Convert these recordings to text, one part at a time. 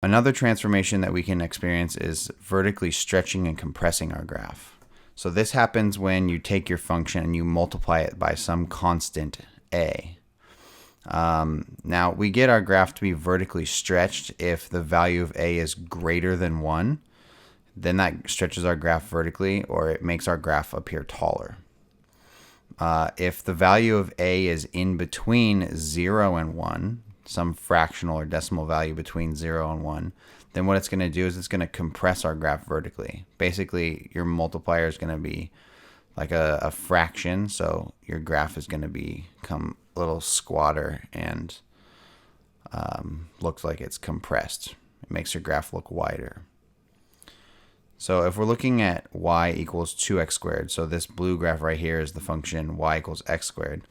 Another transformation that we can experience is vertically stretching and compressing our graph. So this happens when you take your function and you multiply it by some constant a. Now we get our graph to be vertically stretched if the value of a is greater than 1. Then that stretches our graph vertically, or it makes our graph appear taller. If the value of a is in between 0 and 1, some fractional or decimal value between 0 and 1, then what it's going to do is it's going to compress our graph vertically. Basically, your multiplier is going to be like a fraction, so your graph is going to become a little squatter and looks like it's compressed. It makes your graph look wider. So if we're looking at y equals 2x squared, so this blue graph right here is the function y equals x squared.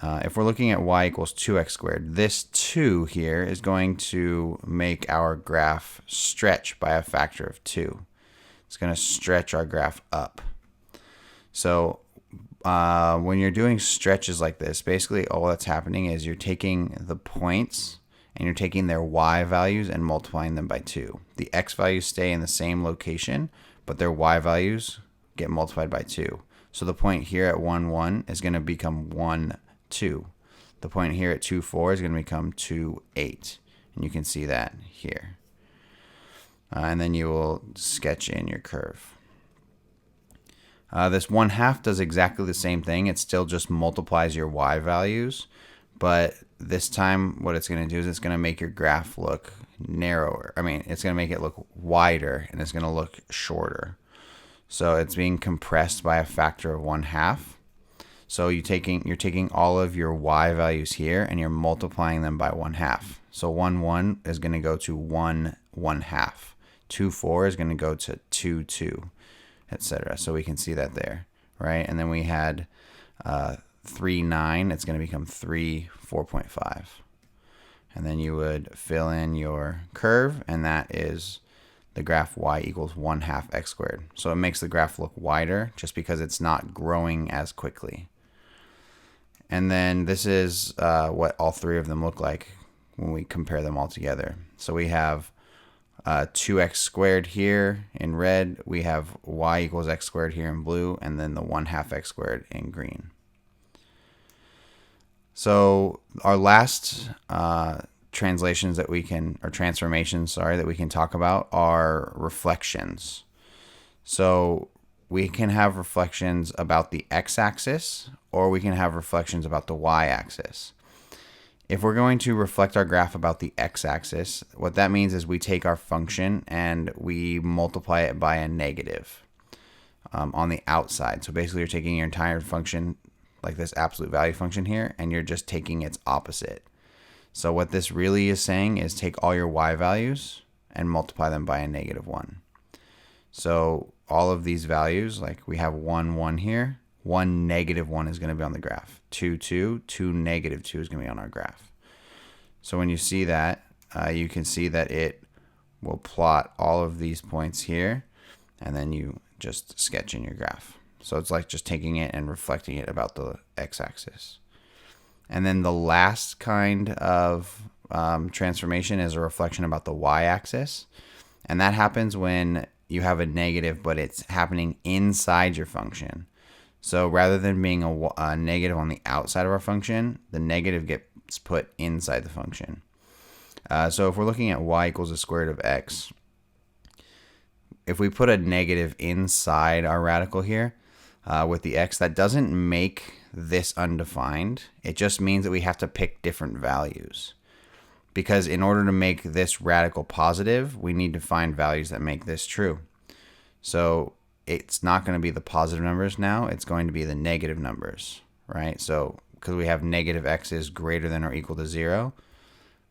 If we're looking at y equals 2x squared, this 2 here is going to make our graph stretch by a factor of 2. It's going to stretch our graph up. So when you're doing stretches like this, basically all that's happening is you're taking the points and you're taking their y values and multiplying them by 2. The x values stay in the same location, but their y values get multiplied by 2. So the point here at 1, 1 is going to become 1, 2. The point here at 2, 4 is going to become 2, 8. And you can see that here. And then you will sketch in your curve. This 1/2 does exactly the same thing. It still just multiplies your y values, but this time what it's going to do is it's going to make your graph look narrower. It's going to make it look wider, and it's going to look shorter. So it's being compressed by a factor of 1/2. So you're taking all of your y values here and you're multiplying them by 1/2. So 1, 1 is going to go to 1, 1/2. 2, 4 is going to go to 2, 2, etc. So we can see that there, right? And then we had 3, 9. It's going to become 3, 4.5. And then you would fill in your curve, and that is the graph y equals 1/2 x squared. So it makes the graph look wider just because it's not growing as quickly. And then this is what all three of them look like when we compare them all together. So we have 2x squared here in red. We have y equals x squared here in blue, and then the 1/2 x squared in green. So our last transformations that we can talk about are reflections. So we can have reflections about the x-axis, or we can have reflections about the y-axis. If we're going to reflect our graph about the x-axis, what that means is we take our function and we multiply it by a negative on the outside. So basically you're taking your entire function, like this absolute value function here, and you're just taking its opposite. So what this really is saying is take all your y values and multiply them by a -1. So all of these values, like we have 1, 1 here, 1, -1 is going to be on the graph. 2, 2, 2, -2 is going to be on our graph. So when you see that, you can see that it will plot all of these points here, and then you just sketch in your graph. So it's like just taking it and reflecting it about the x-axis. And then the last kind of transformation is a reflection about the y-axis. And that happens when you have a negative, but it's happening inside your function. So rather than being a negative on the outside of our function, the negative gets put inside the function. So if we're looking at y equals the square root of x, if we put a negative inside our radical here with the x, that doesn't make this undefined. It just means that we have to pick different values. Because in order to make this radical positive, we need to find values that make this true. So it's not going to be the positive numbers now, it's going to be the negative numbers, right? So because we have negative x is greater than or equal to 0,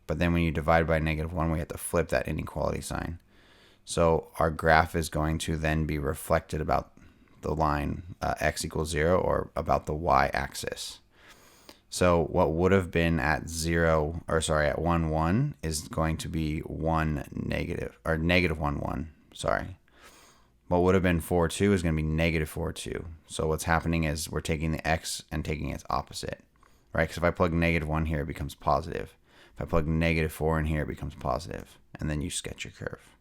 but then when you divide by -1, we have to flip that inequality sign. So our graph is going to then be reflected about the line x equals 0, or about the y-axis. So what would have been at 1, 1 is going to be 1 negative, or -1, 1, sorry. What would have been 4, 2 is going to be -4, 2. So what's happening is we're taking the x and taking its opposite, right? Because if I plug -1 here, it becomes positive. If I plug -4 in here, it becomes positive, and then you sketch your curve.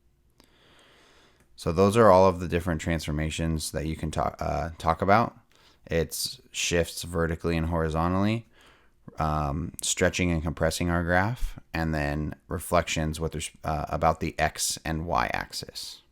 So those are all of the different transformations that you can talk about. It's shifts vertically and horizontally, stretching and compressing our graph, and then reflections about the x and y axis.